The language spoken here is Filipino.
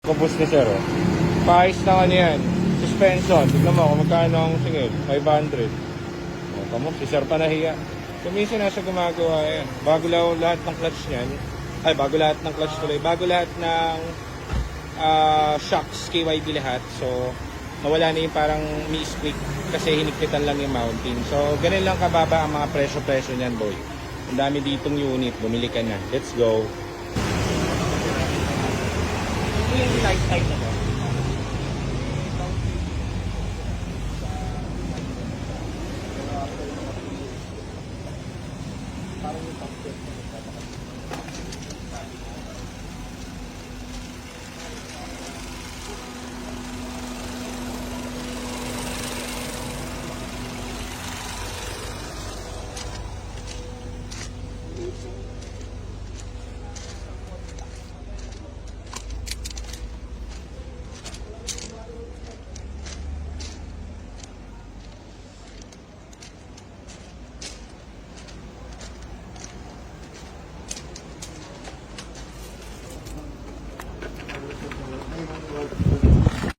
Kapos ni sir, oh. Paayos na ano yan. Suspension. Tignan mo kung magkano ang singil. 500. O, kamo, si sir pa nahiya. Kuminsan na siya gumagawa yan. Bago lahat ng clutch niyan. Ay, bago lahat ng clutch tuloy. Bago lahat ng shocks, KYB lahat. So, nawala na yung parang mi-squeak kasi hinigpitan lang yung mounting. So, ganun lang kababa ang mga presyo-presyo niyan, boy. Ang dami ditong unit. Bumili ka na. Let's go. Ito yung lifetime na to.